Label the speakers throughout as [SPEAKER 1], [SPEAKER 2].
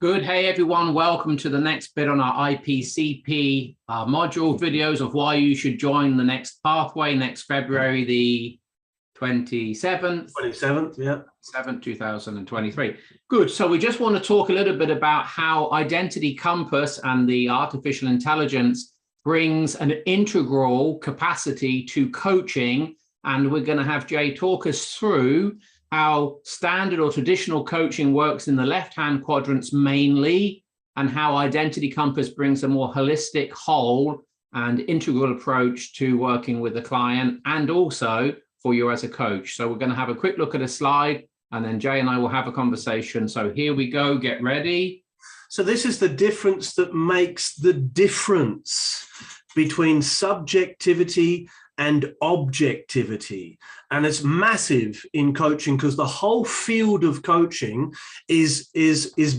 [SPEAKER 1] Good. Hey, everyone. Welcome to the next bit on our IPCP module videos of why you should join the next pathway next February, the 27th.
[SPEAKER 2] 27th, yeah.
[SPEAKER 1] 7th, 2023. Good. So we just want to talk a little bit about how Identity Compass and the artificial intelligence brings an integral capacity to coaching. And we're going to have Jay talk us through how standard or traditional coaching works in the left-hand quadrants mainly, and how Identity Compass brings a more holistic, whole and integral approach to working with the client and also for you as a coach. So we're going to have a quick look at a slide and then Jay and I will have a conversation. So here we go, get ready.
[SPEAKER 2] So this is the difference that makes the difference between subjectivity and objectivity. And it's massive in coaching because the whole field of coaching is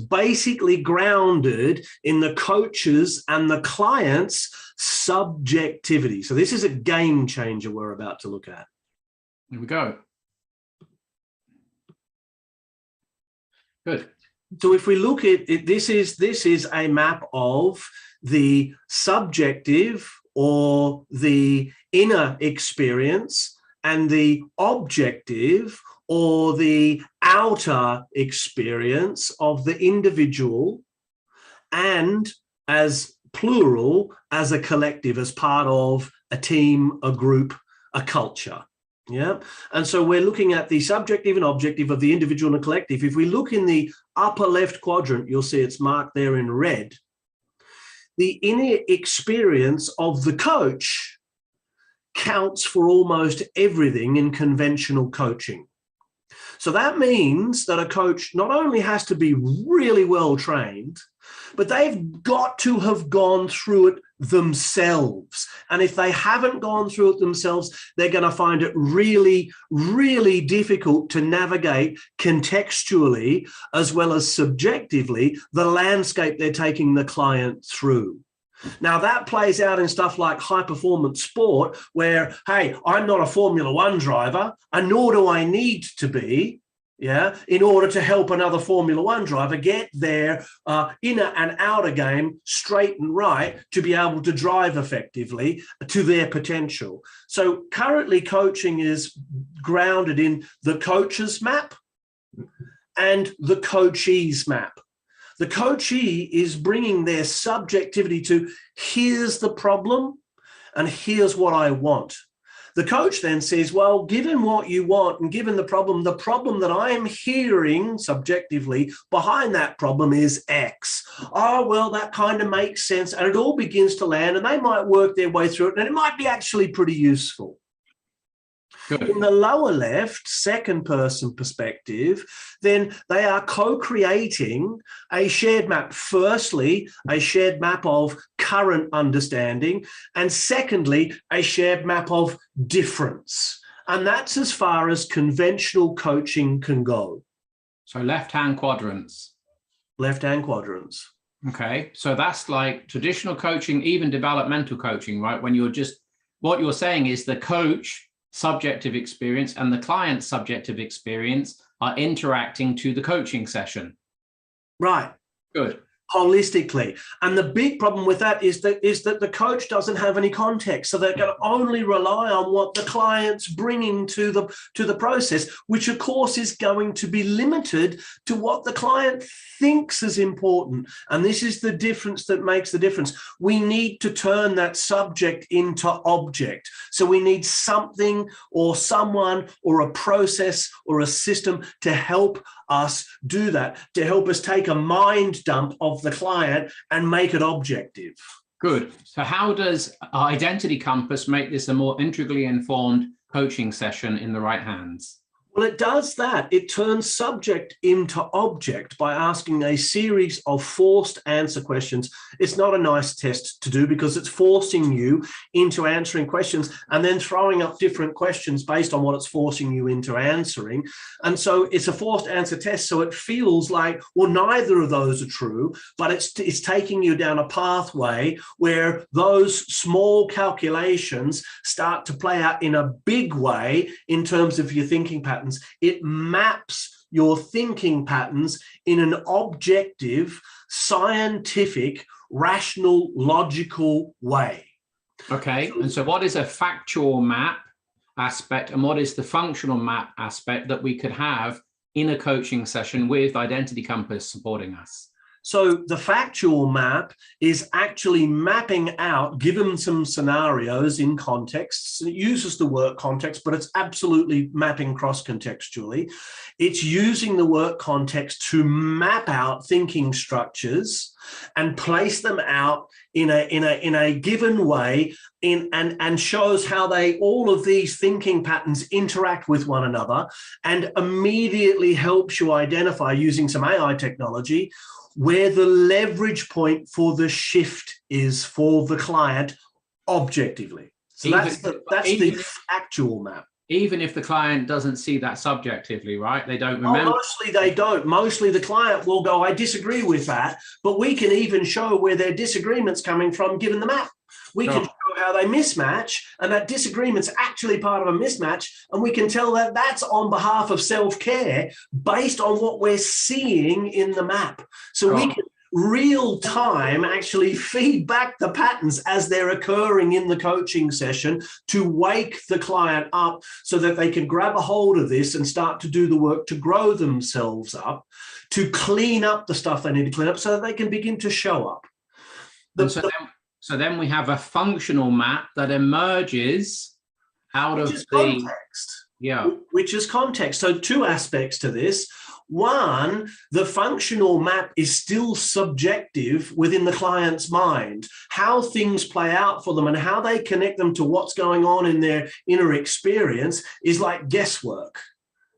[SPEAKER 2] basically grounded in the coach's and the client's subjectivity. So this is a game changer we're about to look at.
[SPEAKER 1] Here we go. Good.
[SPEAKER 2] So if we look at it, this is a map of the subjective or the inner experience and the objective or the outer experience of the individual, and as plural, as a collective, as part of a team, a group, a culture. Yeah. And so we're looking at the subjective and objective of the individual and the collective. If we look in the upper left quadrant, you'll see it's marked there in red. The inner experience of the coach counts for almost everything in conventional coaching. So that means that a coach not only has to be really well trained, but they've got to have gone through it themselves. And if they haven't gone through it themselves, they're going to find it really, really difficult to navigate contextually as well as subjectively the landscape they're taking the client through. Now that plays out in stuff like high performance sport where, hey, I'm not a Formula One driver and nor do I need to be, in order to help another Formula One driver get their inner and outer game straight and right to be able to drive effectively to their potential. So currently coaching is grounded in the coach's map and the coachee's map. The coachee is bringing their subjectivity to here's the problem and here's what I want. The coach then says, well, given what you want and given the problem that I am hearing subjectively behind that problem is X. Oh, well, that kind of makes sense. And it all begins to land and they might work their way through it and it might be actually pretty useful. Good. In the lower left, second person perspective, then they are co-creating a shared map. Firstly, a shared map of current understanding, and secondly, a shared map of difference. And that's as far as conventional coaching can go.
[SPEAKER 1] So left-hand quadrants.
[SPEAKER 2] Left-hand quadrants.
[SPEAKER 1] Okay, so that's like traditional coaching, even developmental coaching, right? When you're just, what you're saying is the coach subjective experience and the client's subjective experience are interacting to the coaching session.
[SPEAKER 2] Right.
[SPEAKER 1] Good.
[SPEAKER 2] Holistically. And the big problem with that is that the coach doesn't have any context. So they're going to only rely on what the client's bringing to the process, which of course is going to be limited to what the client thinks is important. And this is the difference that makes the difference. We need to turn that subject into object. So we need something or someone or a process or a system to help us do that, to help us take a mind dump of the client and make it objective.
[SPEAKER 1] Good. So how does Identity Compass make this a more integrally informed coaching session in the right hands?
[SPEAKER 2] Well, it does that. It turns subject into object by asking a series of forced answer questions. It's not a nice test to do because it's forcing you into answering questions and then throwing up different questions based on what it's forcing you into answering. And so it's a forced answer test. So it feels like, well, neither of those are true, but it's taking you down a pathway where those small calculations start to play out in a big way in terms of your thinking patterns. It maps your thinking patterns in an objective, scientific, rational, logical way.
[SPEAKER 1] Okay, and so what is a factual map aspect and what is the functional map aspect that we could have in a coaching session with Identity Compass supporting us?
[SPEAKER 2] So the factual map is actually mapping out, given some scenarios in contexts. It uses the work context, but it's absolutely mapping cross-contextually. It's using the work context to map out thinking structures and place them out in a given way and shows how all of these thinking patterns interact with one another, and immediately helps you identify, using some AI technology, where the leverage point for the shift is for the client objectively. So that's the actual map.
[SPEAKER 1] Even if the client doesn't see that subjectively, right? They don't remember.
[SPEAKER 2] Oh, mostly they don't. Mostly the client will go, I disagree with that, but we can even show where their disagreement's coming from given the map. We can show how they mismatch, and that disagreement's actually part of a mismatch, and we can tell that that's on behalf of self-care based on what we're seeing in the map. So we can real time actually feed back the patterns as they're occurring in the coaching session to wake the client up so that they can grab a hold of this and start to do the work to grow themselves up, to clean up the stuff they need to clean up so that they can begin to show up.
[SPEAKER 1] So then we have a functional map that emerges out of the
[SPEAKER 2] context.
[SPEAKER 1] Yeah.
[SPEAKER 2] Which is context. So two aspects to this. One, the functional map is still subjective within the client's mind. How things play out for them and how they connect them to what's going on in their inner experience is like guesswork.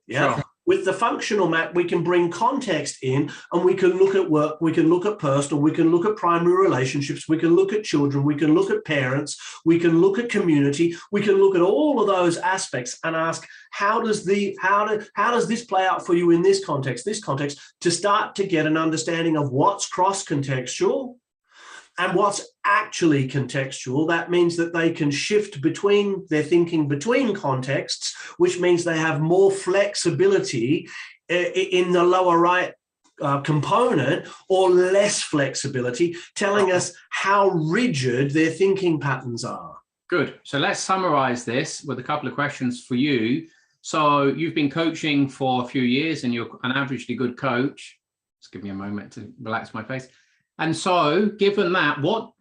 [SPEAKER 2] Yeah. Sure. With the functional map, we can bring context in and we can look at work, we can look at personal, we can look at primary relationships, we can look at children, we can look at parents, we can look at community, we can look at all of those aspects and ask, how does this play out for you in this context, to start to get an understanding of what's cross-contextual and what's actually contextual. That means that they can shift between their thinking between contexts, which means they have more flexibility in the lower right component, or less flexibility, telling us how rigid their thinking patterns are.
[SPEAKER 1] Good. So let's summarize this with a couple of questions for you. So you've been coaching for a few years and you're an averagely good coach. Just give me a moment to relax my face. And so given that, what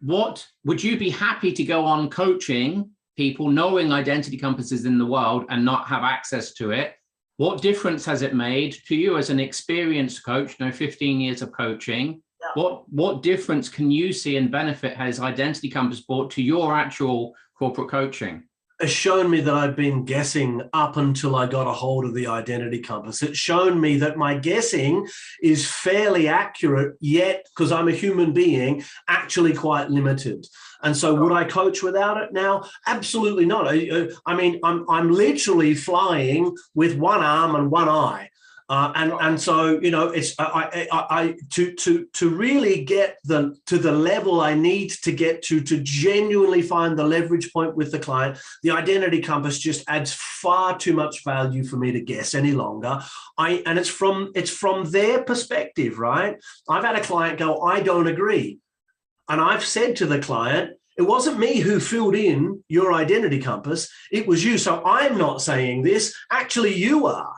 [SPEAKER 1] would you be happy to go on coaching people knowing Identity Compass is in the world and not have access to it? What difference has it made to you as an experienced coach, 15 years of coaching? Yeah. What difference can you see and benefit has Identity Compass brought to your actual corporate coaching?
[SPEAKER 2] Has shown me that I've been guessing up until I got a hold of the Identity Compass. It's shown me that my guessing is fairly accurate, yet, because I'm a human being, actually quite limited. And so would I coach without it now? Absolutely not. I mean, I'm literally flying with one arm and one eye. And so, it's to really get to the level I need to get to genuinely find the leverage point with the client, the Identity Compass just adds far too much value for me to guess any longer. And it's from their perspective, right? I've had a client go, I don't agree. And I've said to the client, it wasn't me who filled in your Identity Compass, it was you. So I'm not saying this, actually you are.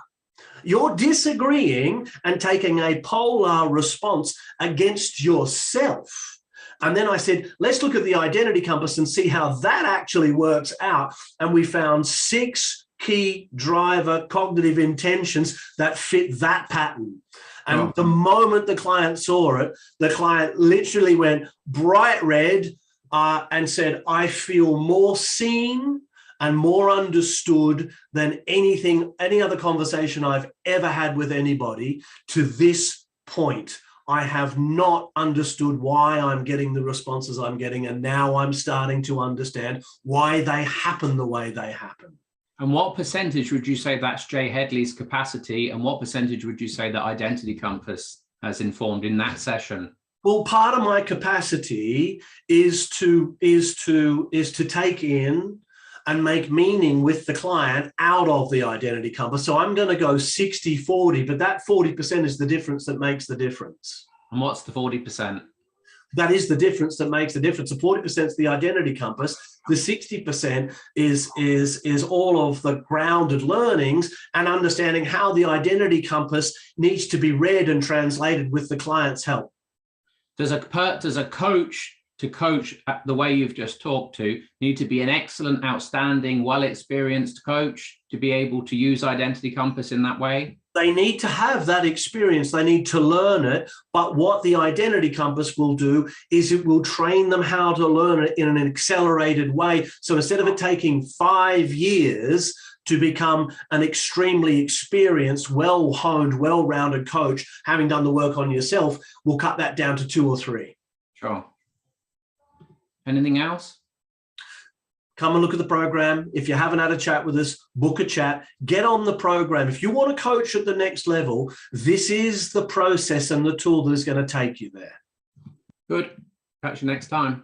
[SPEAKER 2] You're disagreeing and taking a polar response against yourself. And then I said, let's look at the Identity Compass and see how that actually works out. And we found 6 key driver cognitive intentions that fit that pattern. And the moment the client saw it, the client literally went bright red and said, I feel more seen and more understood than any other conversation I've ever had with anybody to this point. I have not understood why I'm getting the responses I'm getting, and now I'm starting to understand why they happen the way they happen.
[SPEAKER 1] And what percentage would you say that's Jay Headley's capacity, and what percentage would you say that Identity Compass has informed in that session?
[SPEAKER 2] Well, part of my capacity is to take in and make meaning with the client out of the identity compass. So I'm going to go 60-40, but that 40% is the difference that makes the difference.
[SPEAKER 1] And what's the 40%?
[SPEAKER 2] That is the difference that makes the difference. The 40% is the identity compass. The 60% is all of the grounded learnings and understanding how the identity compass needs to be read and translated with the client's help.
[SPEAKER 1] Does a coach to coach the way you've just talked to need to be an excellent, outstanding, well-experienced coach to be able to use identity compass in that way?
[SPEAKER 2] They need to have that experience. They need to learn it. But what the identity compass will do is it will train them how to learn it in an accelerated way. So instead of it taking 5 years to become an extremely experienced, well-honed, well-rounded coach, having done the work on yourself, we'll cut that down to 2 or 3.
[SPEAKER 1] Sure. Anything else?
[SPEAKER 2] Come and look at the program. If you haven't had a chat with us, book a chat, get on the program. If you want to coach at the next level, this is the process and the tool that is going to take you there.
[SPEAKER 1] Good. Catch you next time.